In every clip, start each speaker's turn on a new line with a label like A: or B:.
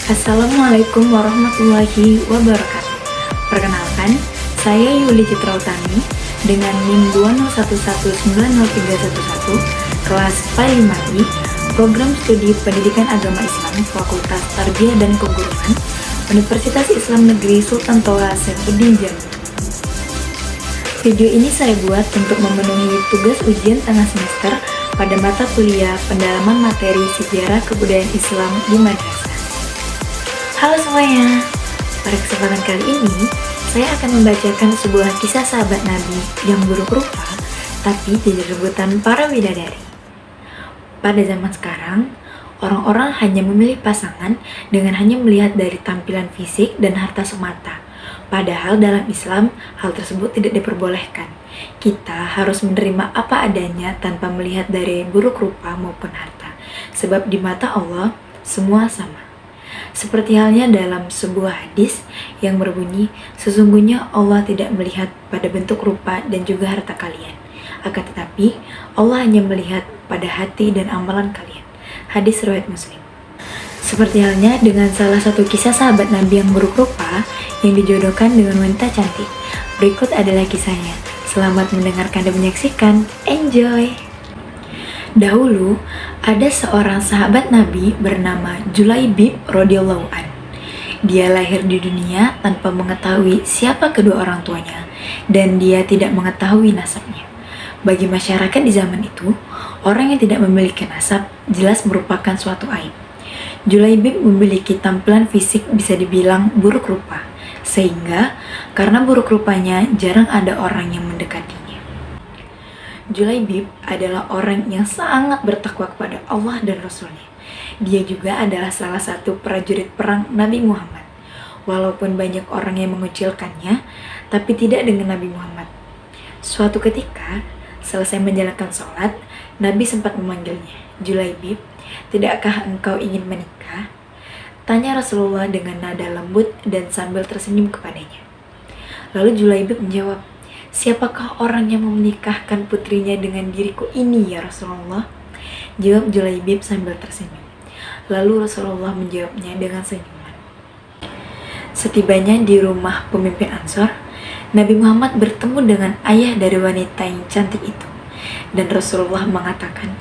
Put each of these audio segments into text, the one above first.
A: Assalamualaikum warahmatullahi wabarakatuh. Perkenalkan, saya Yuli Citrautami dengan NIM 201190311 kelas PAI 5I, Program Studi Pendidikan Agama Islam Fakultas Tarbiyah dan Keguruan, Universitas Islam Negeri Sultan Toha Saifuddin Jambi. Video ini saya buat untuk memenuhi tugas ujian tengah semester pada mata kuliah pendalaman materi sejarah kebudayaan Islam di madrasah. Halo semuanya, pada kesempatan kali ini saya akan membacakan sebuah kisah sahabat Nabi yang buruk rupa tapi jadi rebutan para bidadari. Pada zaman sekarang, orang-orang hanya memilih pasangan dengan hanya melihat dari tampilan fisik dan harta semata. Padahal dalam Islam hal tersebut tidak diperbolehkan. Kita harus menerima apa adanya tanpa melihat dari buruk rupa maupun harta. Sebab di mata Allah semua sama. Seperti halnya dalam sebuah hadis yang berbunyi, sesungguhnya Allah tidak melihat pada bentuk rupa dan juga harta kalian. Akan tetapi, Allah hanya melihat pada hati dan amalan kalian. Hadis riwayat Muslim. Seperti halnya dengan salah satu kisah sahabat Nabi yang buruk rupa yang dijodohkan dengan wanita cantik. Berikut adalah kisahnya. Selamat mendengarkan dan menyaksikan. Enjoy! Dahulu, ada seorang sahabat Nabi bernama Julaibib radhiyallahu an. Dia lahir di dunia tanpa mengetahui siapa kedua orang tuanya dan dia tidak mengetahui nasabnya. Bagi masyarakat di zaman itu, orang yang tidak memiliki nasab jelas merupakan suatu aib. Julaibib memiliki tampilan fisik bisa dibilang buruk rupa, sehingga karena buruk rupanya jarang ada orang yang mendekatinya. Julaibib adalah orang yang sangat bertakwa kepada Allah dan Rasulnya. Dia juga adalah salah satu prajurit perang Nabi Muhammad. Walaupun banyak orang yang mengucilkannya, tapi tidak dengan Nabi Muhammad. Suatu ketika, selesai menjalankan sholat, Nabi sempat memanggilnya, "Julaibib, tidakkah engkau ingin menikah?" Tanya Rasulullah dengan nada lembut dan sambil tersenyum kepadanya. Lalu Julaibib menjawab, "Siapakah orang yang mau menikahkan putrinya dengan diriku ini ya Rasulullah?" Jawab Julaibib sambil tersenyum. Lalu Rasulullah menjawabnya dengan senyuman. Setibanya di rumah pemimpin Ansor, Nabi Muhammad bertemu dengan ayah dari wanita yang cantik itu. Dan Rasulullah mengatakan,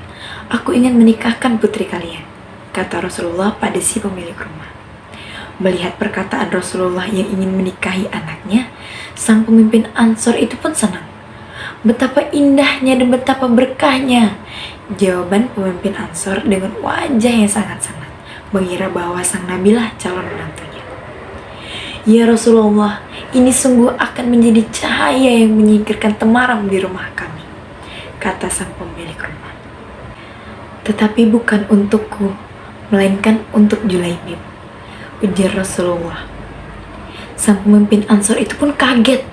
A: "Aku ingin menikahkan putri kalian," kata Rasulullah pada si pemilik rumah. Melihat perkataan Rasulullah yang ingin menikahi anaknya, sang pemimpin Ansor itu pun senang. "Betapa indahnya dan betapa berkahnya," jawaban pemimpin Ansor dengan wajah yang sangat senang, mengira bahwa sang nabilah calon menantunya. "Ya Rasulullah, ini sungguh akan menjadi cahaya yang menyingkirkan temaram di rumah kami," kata sang pemilik rumah. "Tetapi bukan untukku, melainkan untuk Julaibib," ujar Rasulullah. Sang pemimpin Ansor itu pun kaget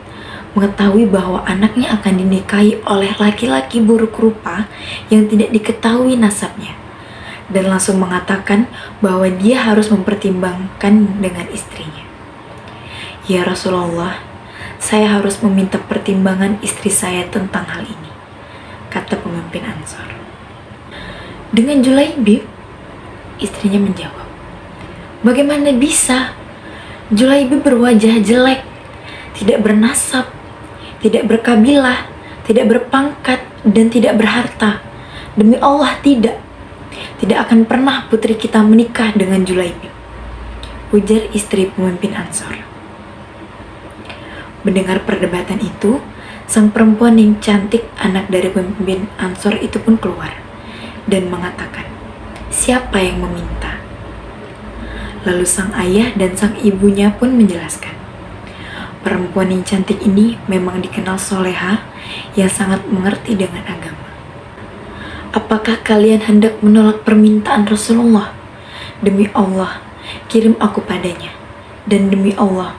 A: mengetahui bahwa anaknya akan dinikahi oleh laki-laki buruk rupa yang tidak diketahui nasabnya, dan langsung mengatakan bahwa dia harus mempertimbangkan dengan istrinya. "Ya Rasulullah, saya harus meminta pertimbangan istri saya tentang hal ini," kata pemimpin Ansor. Dengan Julaibib, istrinya menjawab, "Bagaimana bisa? Julaibib berwajah jelek, tidak bernasab, tidak berkabilah, tidak berpangkat, dan tidak berharta. Demi Allah tidak akan pernah putri kita menikah dengan Julaibib," ujar istri pemimpin Ansor. Mendengar perdebatan itu, sang perempuan yang cantik anak dari pemimpin Ansor itu pun keluar dan mengatakan, "Siapa yang meminta?" Lalu sang ayah dan sang ibunya pun menjelaskan, perempuan yang cantik ini memang dikenal soleha yang sangat mengerti dengan agama. "Apakah kalian hendak menolak permintaan Rasulullah? Demi Allah, kirim aku padanya. Dan demi Allah,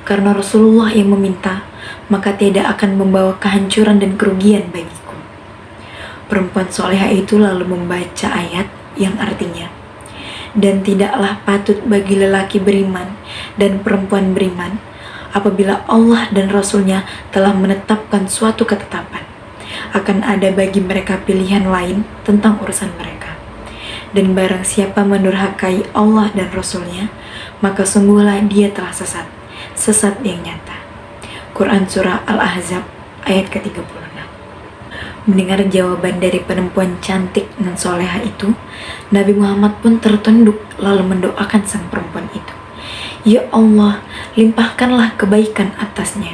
A: karena Rasulullah yang meminta, maka tidak akan membawa kehancuran dan kerugian bagiku." Perempuan soleha itu lalu membaca ayat yang artinya, "Dan tidaklah patut bagi lelaki beriman dan perempuan beriman apabila Allah dan Rasulnya telah menetapkan suatu ketetapan, akan ada bagi mereka pilihan lain tentang urusan mereka. Dan barang siapa mendurhakai Allah dan Rasul-Nya, maka sungguhlah dia telah sesat, sesat yang nyata. Quran Surah Al-Ahzab ayat ke-36. Mendengar jawaban dari perempuan cantik dan soleha itu, Nabi Muhammad pun tertunduk lalu mendoakan sang perempuan itu. Ya Allah, limpahkanlah kebaikan atasnya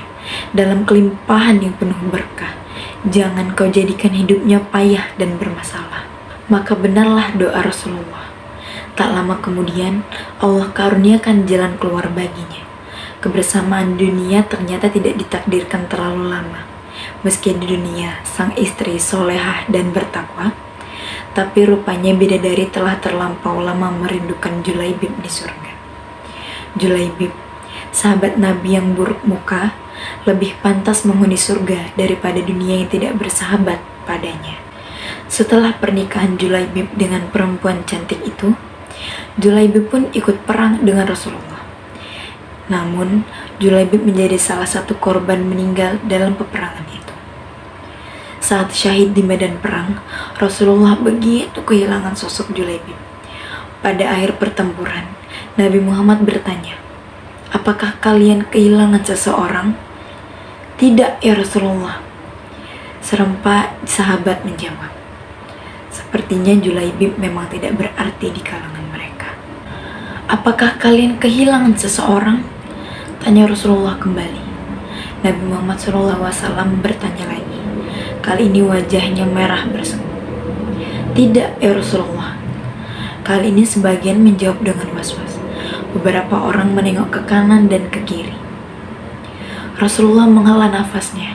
A: dalam kelimpahan yang penuh berkah. Jangan kau jadikan hidupnya payah dan bermasalah. Maka benarlah doa Rasulullah. Tak lama kemudian, Allah karuniakan jalan keluar baginya. Kebersamaan dunia ternyata tidak ditakdirkan terlalu lama. Meski di dunia sang istri solehah dan bertakwa, tapi rupanya bidadari telah terlampau lama merindukan Julaibib di surga. Julaibib, sahabat Nabi yang buruk muka, lebih pantas menghuni surga daripada dunia yang tidak bersahabat padanya. Setelah pernikahan Julaibib dengan perempuan cantik itu, Julaibib pun ikut perang dengan Rasulullah. Namun, Julaibib menjadi salah satu korban meninggal dalam peperangan itu. Saat syahid di medan perang, Rasulullah begitu kehilangan sosok Julaibib. Pada akhir pertempuran, Nabi Muhammad bertanya, "Apakah kalian kehilangan seseorang?" "Tidak, ya Rasulullah." Serempak sahabat menjawab, "Sepertinya Julaibib memang tidak berarti di kalangan mereka." "Apakah kalian kehilangan seseorang?" tanya Rasulullah kembali. Nabi Muhammad SAW bertanya lagi. Kali ini wajahnya merah bersemu. "Tidak, ya Rasulullah." Kali ini sebagian menjawab dengan was-was. Beberapa orang menengok ke kanan dan ke kiri. Rasulullah menghela nafasnya.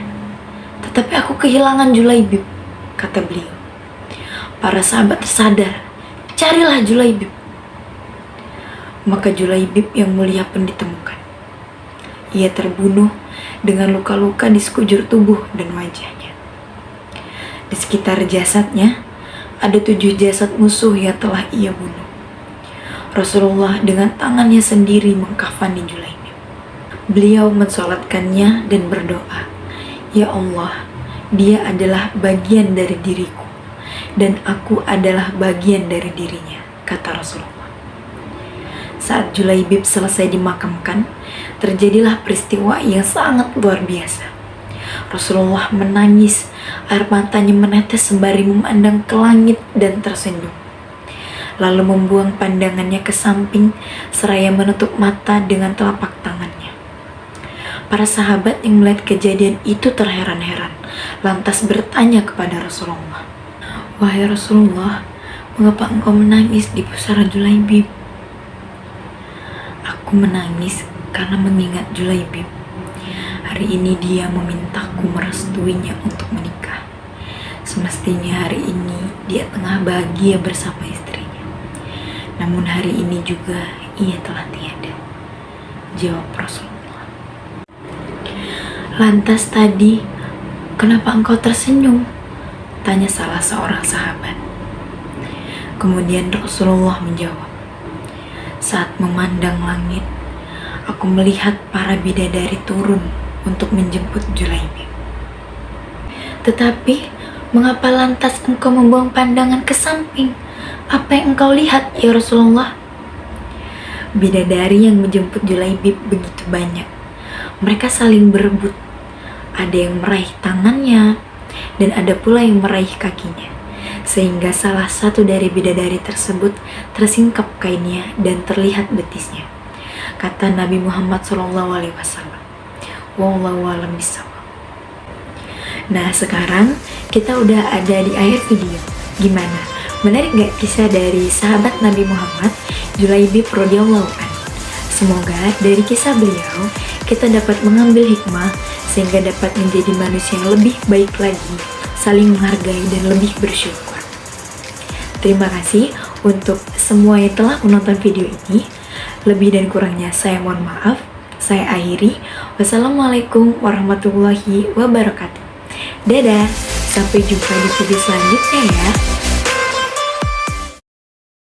A: "Tetapi aku kehilangan Julaibib," kata beliau. Para sahabat tersadar, "Carilah Julaibib." Maka Julaibib yang mulia pun ditemukan. Ia terbunuh dengan luka-luka di sekujur tubuh dan wajahnya. Di sekitar jasadnya, ada 7 jasad musuh yang telah ia bunuh. Rasulullah dengan tangannya sendiri mengkafani Julaibib. Beliau mensolatkannya dan berdoa, "Ya Allah, dia adalah bagian dari diriku, dan aku adalah bagian dari dirinya," kata Rasulullah. Saat Julaibib selesai dimakamkan, terjadilah peristiwa yang sangat luar biasa. Rasulullah menangis, air matanya menetes sembari memandang ke langit dan tersenyum. Lalu membuang pandangannya ke samping seraya menutup mata dengan telapak tangannya. Para sahabat yang melihat kejadian itu terheran-heran, lantas bertanya kepada Rasulullah, "Wahai Rasulullah, mengapa engkau menangis di pusara Julaibib?" "Aku menangis karena mengingat Julaibib. Hari ini dia memintaku merestuinya untuk menikah. Semestinya hari ini dia tengah bahagia bersama istrinya. Namun hari ini juga ia telah tiada," jawab Rasulullah. "Lantas tadi, kenapa engkau tersenyum?" tanya salah seorang sahabat. Kemudian Rasulullah menjawab, "Saat memandang langit, aku melihat para bidadari turun untuk menjemput Julaibib." "Tetapi, mengapa lantas engkau membuang pandangan ke samping? Apa yang engkau lihat, ya Rasulullah?" Bidadari yang menjemput Julaibib begitu banyak. Mereka saling berebut. Ada yang meraih tangannya, dan ada pula yang meraih kakinya. Sehingga salah satu dari bidadari tersebut tersingkap kainnya dan terlihat betisnya. Kata Nabi Muhammad SAW. Wallahu a'lam bishawab. Nah, sekarang kita udah ada di akhir video. Gimana? Menarik gak kisah dari sahabat Nabi Muhammad, Julaibib radhiyallahu anhu? Semoga dari kisah beliau kita dapat mengambil hikmah sehingga dapat menjadi manusia yang lebih baik lagi, saling menghargai dan lebih bersyukur. Terima kasih untuk semua yang telah menonton video ini. Lebih dan kurangnya saya mohon maaf. Saya akhiri. Wassalamualaikum warahmatullahi wabarakatuh. Dadah, sampai jumpa di video selanjutnya ya.